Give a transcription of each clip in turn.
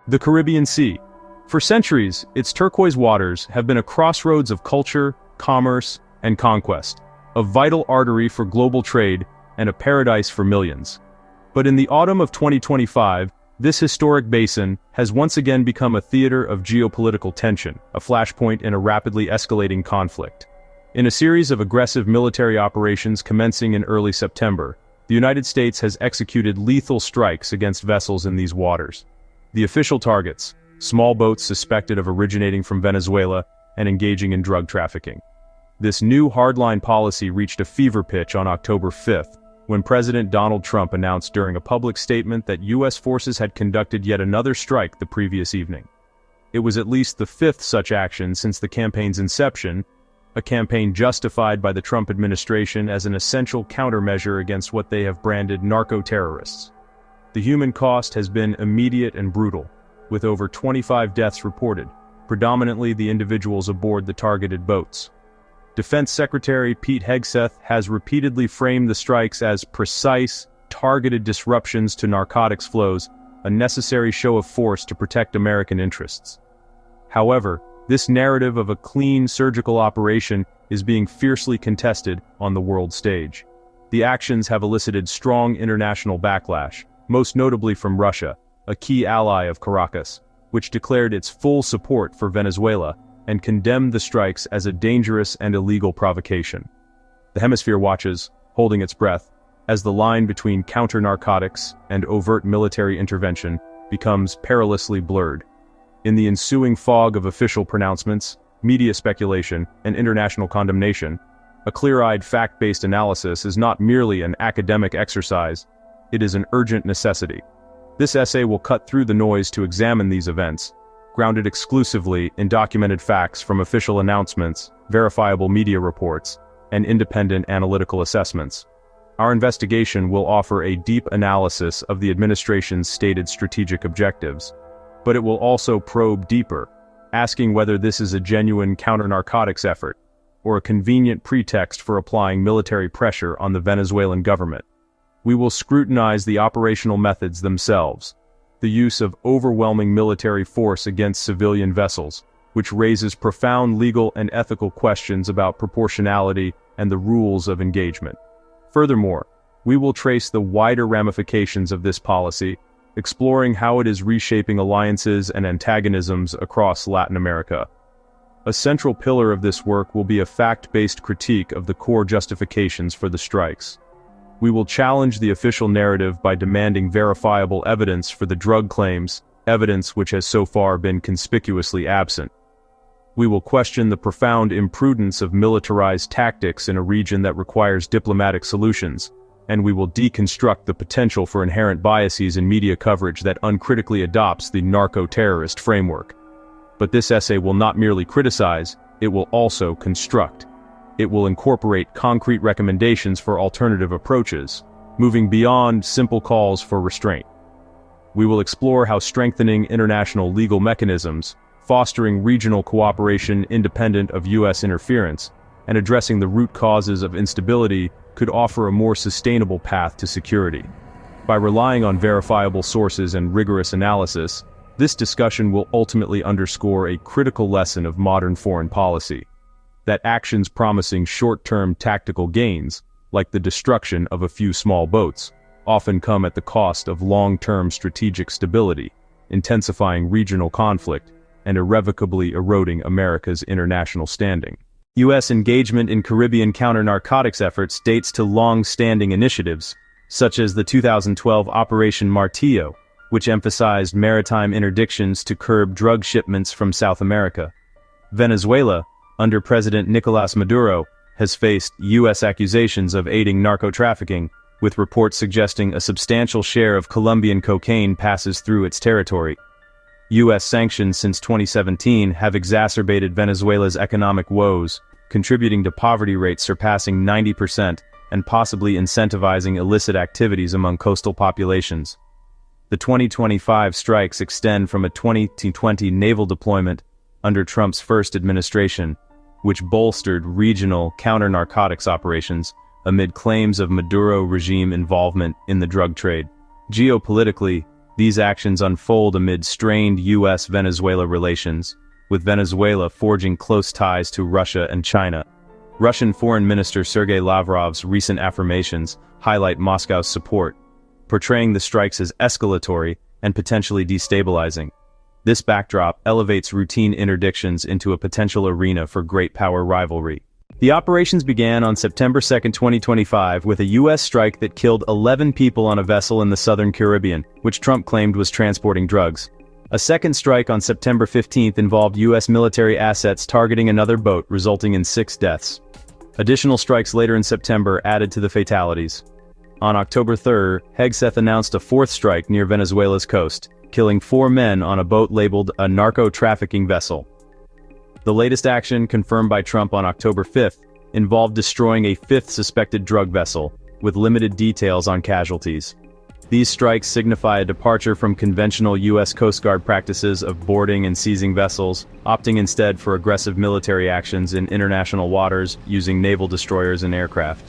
The Caribbean Sea. For centuries, its turquoise waters have been a crossroads of culture, commerce, and conquest, a vital artery for global trade and a paradise for millions. But in the autumn of 2025, this historic basin has once again become a theater of geopolitical tension, a flashpoint in a rapidly escalating conflict. In a series of aggressive military operations commencing in early September, the United States has executed lethal strikes against vessels in these waters. The official targets: small boats suspected of originating from Venezuela and engaging in drug trafficking. This new hardline policy reached a fever pitch on October 5th, when President Donald Trump announced during a public statement that U.S. forces had conducted yet another strike the previous evening. It was at least the fifth such action since the campaign's inception, a campaign justified by the Trump administration as an essential countermeasure against what they have branded narco-terrorists. The human cost has been immediate and brutal, with over 25 deaths reported, predominantly the individuals aboard the targeted boats. Defense Secretary Pete Hegseth has repeatedly framed the strikes as precise, targeted disruptions to narcotics flows, a necessary show of force to protect American interests. However, this narrative of a clean surgical operation is being fiercely contested on the world stage. The actions have elicited strong international backlash, most notably from Russia, a key ally of Caracas, which declared its full support for Venezuela and condemned the strikes as a dangerous and illegal provocation. The hemisphere watches, holding its breath, as the line between counter-narcotics and overt military intervention becomes perilously blurred. In the ensuing fog of official pronouncements, media speculation, and international condemnation, a clear-eyed fact-based analysis is not merely an academic exercise, it is an urgent necessity. This essay will cut through the noise to examine these events, grounded exclusively in documented facts from official announcements, verifiable media reports, and independent analytical assessments. Our investigation will offer a deep analysis of the administration's stated strategic objectives, but it will also probe deeper, asking whether this is a genuine counter-narcotics effort, or a convenient pretext for applying military pressure on the Venezuelan government. We will scrutinize the operational methods themselves, the use of overwhelming military force against civilian vessels, which raises profound legal and ethical questions about proportionality and the rules of engagement. Furthermore, we will trace the wider ramifications of this policy, exploring how it is reshaping alliances and antagonisms across Latin America. A central pillar of this work will be a fact-based critique of the core justifications for the strikes. We will challenge the official narrative by demanding verifiable evidence for the drug claims, evidence which has so far been conspicuously absent. We will question the profound imprudence of militarized tactics in a region that requires diplomatic solutions, and we will deconstruct the potential for inherent biases in media coverage that uncritically adopts the narco-terrorist framework. But this essay will not merely criticize, it will also construct. It will incorporate concrete recommendations for alternative approaches, moving beyond simple calls for restraint. We will explore how strengthening international legal mechanisms, fostering regional cooperation independent of U.S. interference, and addressing the root causes of instability could offer a more sustainable path to security. By relying on verifiable sources and rigorous analysis, this discussion will ultimately underscore a critical lesson of modern foreign policy: that actions promising short-term tactical gains, like the destruction of a few small boats, often come at the cost of long-term strategic stability, intensifying regional conflict, and irrevocably eroding America's international standing. U.S. engagement in Caribbean counter-narcotics efforts dates to long-standing initiatives, such as the 2012 Operation Martillo, which emphasized maritime interdictions to curb drug shipments from South America. Venezuela, under President Nicolás Maduro, has faced U.S. accusations of aiding narco-trafficking, with reports suggesting a substantial share of Colombian cocaine passes through its territory. U.S. sanctions since 2017 have exacerbated Venezuela's economic woes, contributing to poverty rates surpassing 90% and possibly incentivizing illicit activities among coastal populations. The 2025 strikes extend from a 2020 naval deployment under Trump's first administration, which bolstered regional counter-narcotics operations amid claims of Maduro regime involvement in the drug trade. Geopolitically, These actions unfold amid strained U.S.-Venezuela relations, with Venezuela forging close ties to Russia and China. Russian Foreign Minister Sergei Lavrov's recent affirmations highlight Moscow's support, portraying the strikes as escalatory and potentially destabilizing. This backdrop elevates routine interdictions into a potential arena for great power rivalry. The operations began on September 2, 2025, with a U.S. strike that killed 11 people on a vessel in the southern Caribbean, which Trump claimed was transporting drugs. A second strike on September 15 involved U.S. military assets targeting another boat, resulting in 6 deaths. Additional strikes later in September added to the fatalities. On October 3, Hegseth announced a fourth strike near Venezuela's coast, killing 4 men on a boat labeled a narco-trafficking vessel. The latest action, confirmed by Trump on October 5, involved destroying a 5th suspected drug vessel, with limited details on casualties. These strikes signify a departure from conventional U.S. Coast Guard practices of boarding and seizing vessels, opting instead for aggressive military actions in international waters using naval destroyers and aircraft.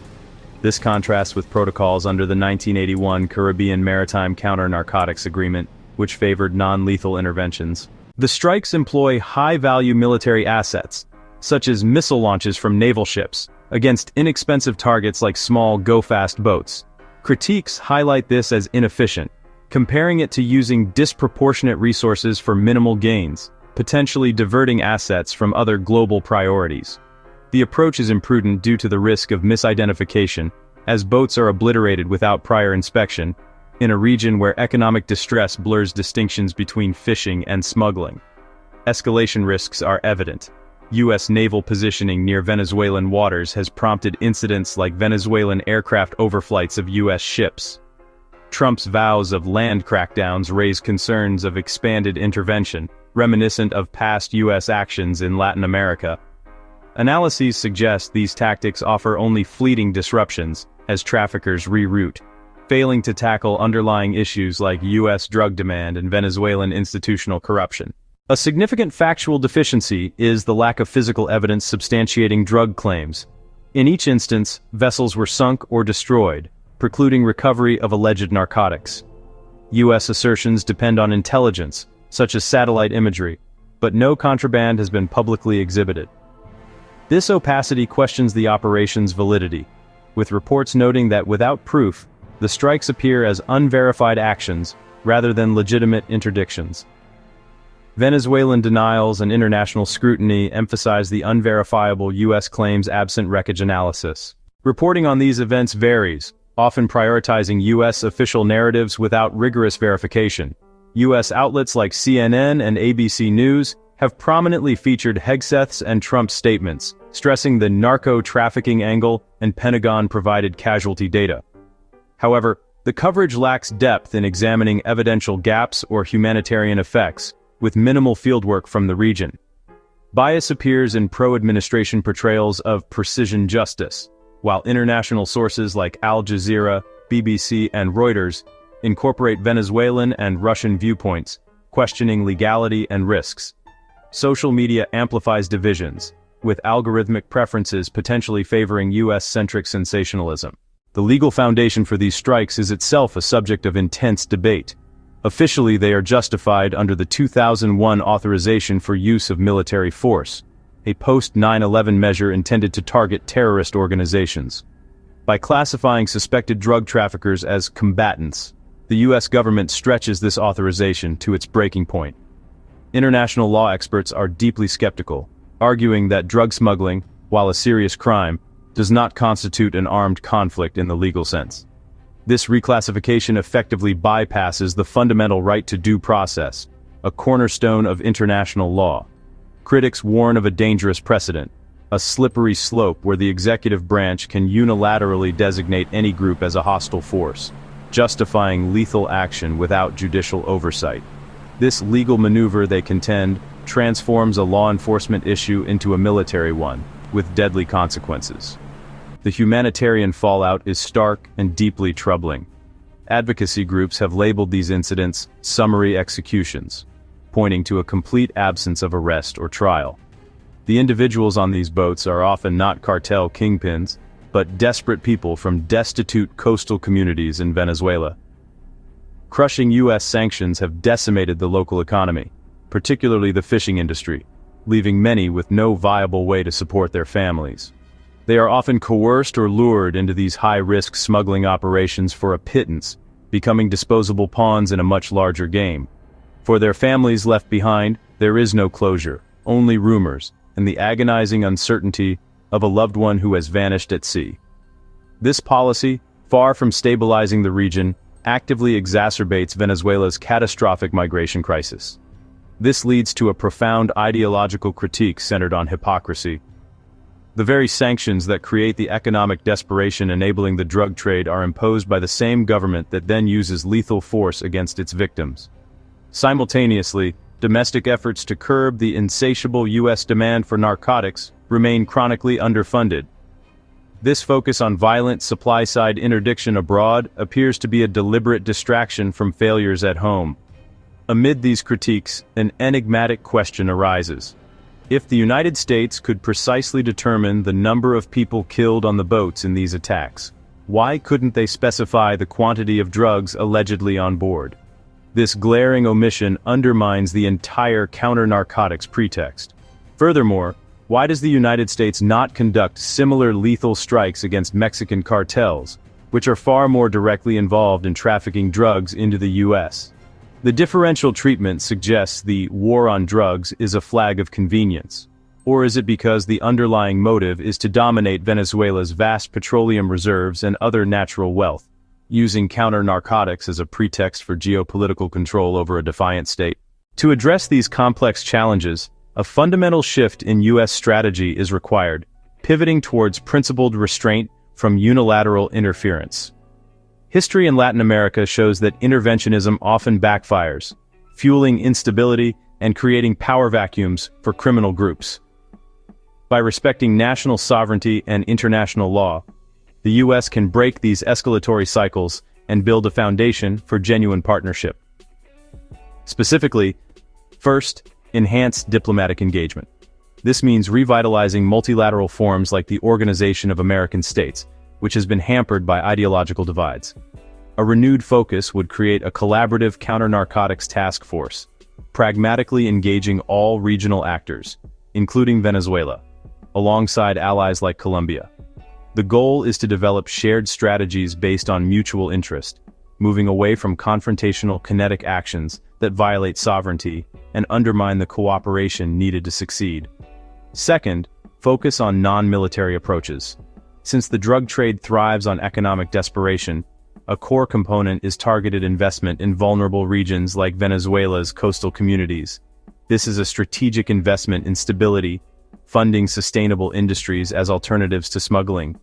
This contrasts with protocols under the 1981 Caribbean Maritime Counter-Narcotics Agreement, which favored non-lethal interventions. The strikes employ high-value military assets, such as missile launches from naval ships, against inexpensive targets like small go-fast boats. Critiques highlight this as inefficient, comparing it to using disproportionate resources for minimal gains, potentially diverting assets from other global priorities. The approach is imprudent due to the risk of misidentification, as boats are obliterated without prior inspection, in a region where economic distress blurs distinctions between fishing and smuggling. Escalation risks are evident. U.S. naval positioning near Venezuelan waters has prompted incidents like Venezuelan aircraft overflights of U.S. ships. Trump's vows of land crackdowns raise concerns of expanded intervention, reminiscent of past U.S. actions in Latin America. Analyses suggest these tactics offer only fleeting disruptions, as traffickers reroute, failing to tackle underlying issues like U.S. drug demand and Venezuelan institutional corruption. A significant factual deficiency is the lack of physical evidence substantiating drug claims. In each instance, vessels were sunk or destroyed, precluding recovery of alleged narcotics. U.S. assertions depend on intelligence, such as satellite imagery, but no contraband has been publicly exhibited. This opacity questions the operation's validity, with reports noting that without proof, the strikes appear as unverified actions rather than legitimate interdictions. Venezuelan denials and international scrutiny emphasize the unverifiable U.S. claims absent wreckage analysis. Reporting on these events varies, often prioritizing U.S. official narratives without rigorous verification. U.S. outlets like CNN and ABC News have prominently featured Hegseth's and Trump's statements, stressing the narco-trafficking angle and Pentagon-provided casualty data. However, the coverage lacks depth in examining evidential gaps or humanitarian effects, with minimal fieldwork from the region. Bias appears in pro-administration portrayals of precision justice, while international sources like Al Jazeera, BBC, and Reuters incorporate Venezuelan and Russian viewpoints, questioning legality and risks. Social media amplifies divisions, with algorithmic preferences potentially favoring U.S.-centric sensationalism. The legal foundation for these strikes is itself a subject of intense debate. Officially, they are justified under the 2001 Authorization for Use of Military Force, a post-9/11 measure intended to target terrorist organizations. By classifying suspected drug traffickers as combatants, the U.S. government stretches this authorization to its breaking point. International law experts are deeply skeptical, arguing that drug smuggling, while a serious crime, does not constitute an armed conflict in the legal sense. This reclassification effectively bypasses the fundamental right to due process, a cornerstone of international law. Critics warn of a dangerous precedent, a slippery slope where the executive branch can unilaterally designate any group as a hostile force, justifying lethal action without judicial oversight. This legal maneuver, they contend, transforms a law enforcement issue into a military one, with deadly consequences. The humanitarian fallout is stark and deeply troubling. Advocacy groups have labeled these incidents summary executions, pointing to a complete absence of arrest or trial. The individuals on these boats are often not cartel kingpins, but desperate people from destitute coastal communities in Venezuela. Crushing U.S. sanctions have decimated the local economy, particularly the fishing industry, leaving many with no viable way to support their families. They are often coerced or lured into these high-risk smuggling operations for a pittance, becoming disposable pawns in a much larger game. For their families left behind, there is no closure, only rumors, and the agonizing uncertainty of a loved one who has vanished at sea. This policy, far from stabilizing the region, actively exacerbates Venezuela's catastrophic migration crisis. This leads to a profound ideological critique centered on hypocrisy. The very sanctions that create the economic desperation enabling the drug trade are imposed by the same government that then uses lethal force against its victims. Simultaneously, domestic efforts to curb the insatiable U.S. demand for narcotics remain chronically underfunded. This focus on violent supply-side interdiction abroad appears to be a deliberate distraction from failures at home. Amid these critiques, an enigmatic question arises. If the United States could precisely determine the number of people killed on the boats in these attacks, why couldn't they specify the quantity of drugs allegedly on board? This glaring omission undermines the entire counter-narcotics pretext. Furthermore, why does the United States not conduct similar lethal strikes against Mexican cartels, which are far more directly involved in trafficking drugs into the U.S.? The differential treatment suggests the war on drugs is a flag of convenience. Or is it because the underlying motive is to dominate Venezuela's vast petroleum reserves and other natural wealth, using counter-narcotics as a pretext for geopolitical control over a defiant state? To address these complex challenges, a fundamental shift in U.S. strategy is required, pivoting towards principled restraint from unilateral interference. History in Latin America shows that interventionism often backfires, fueling instability and creating power vacuums for criminal groups. By respecting national sovereignty and international law, the U.S. can break these escalatory cycles and build a foundation for genuine partnership. Specifically, first, enhance diplomatic engagement. This means revitalizing multilateral forums like the Organization of American States, which has been hampered by ideological divides. A renewed focus would create a collaborative counter-narcotics task force, pragmatically engaging all regional actors, including Venezuela, alongside allies like Colombia. The goal is to develop shared strategies based on mutual interest, moving away from confrontational kinetic actions that violate sovereignty and undermine the cooperation needed to succeed. Second, focus on non-military approaches. Since the drug trade thrives on economic desperation, a core component is targeted investment in vulnerable regions like Venezuela's coastal communities. This is a strategic investment in stability, funding sustainable industries as alternatives to smuggling.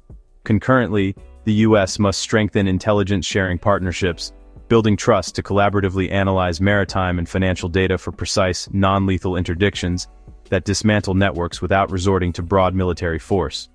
Concurrently, the U.S. must strengthen intelligence-sharing partnerships, building trust to collaboratively analyze maritime and financial data for precise, non-lethal interdictions that dismantle networks without resorting to broad military force.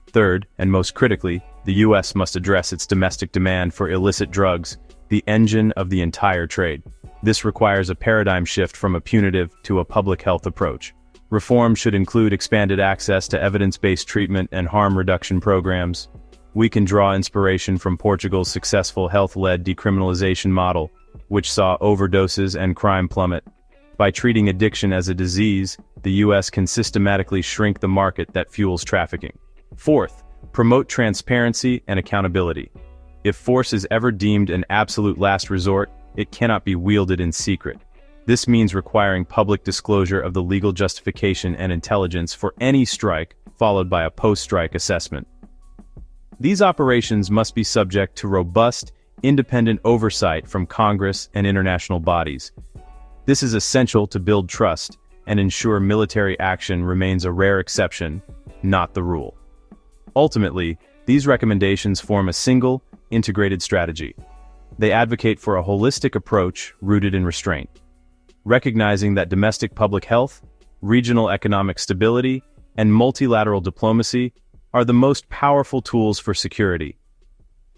Third, and most critically, the U.S. must address its domestic demand for illicit drugs, the engine of the entire trade. This requires a paradigm shift from a punitive to a public health approach. Reform should include expanded access to evidence-based treatment and harm reduction programs. We can draw inspiration from Portugal's successful health-led decriminalization model, which saw overdoses and crime plummet. By treating addiction as a disease, the U.S. can systematically shrink the market that fuels trafficking. Fourth, promote transparency and accountability. If force is ever deemed an absolute last resort, it cannot be wielded in secret. This means requiring public disclosure of the legal justification and intelligence for any strike, followed by a post-strike assessment. These operations must be subject to robust, independent oversight from Congress and international bodies. This is essential to build trust and ensure military action remains a rare exception, not the rule. Ultimately, these recommendations form a single, integrated strategy. They advocate for a holistic approach rooted in restraint, recognizing that domestic public health, regional economic stability, and multilateral diplomacy are the most powerful tools for security.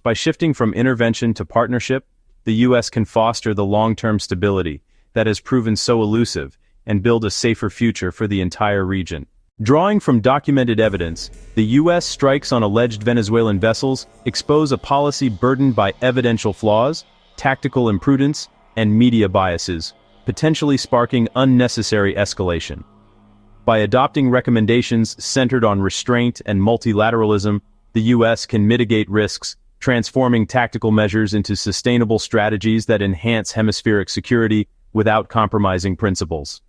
By shifting from intervention to partnership, the U.S. can foster the long-term stability that has proven so elusive and build a safer future for the entire region. Drawing from documented evidence, the U.S. strikes on alleged Venezuelan vessels expose a policy burdened by evidential flaws, tactical imprudence, and media biases, potentially sparking unnecessary escalation. By adopting recommendations centered on restraint and multilateralism, the U.S. can mitigate risks, transforming tactical measures into sustainable strategies that enhance hemispheric security without compromising principles.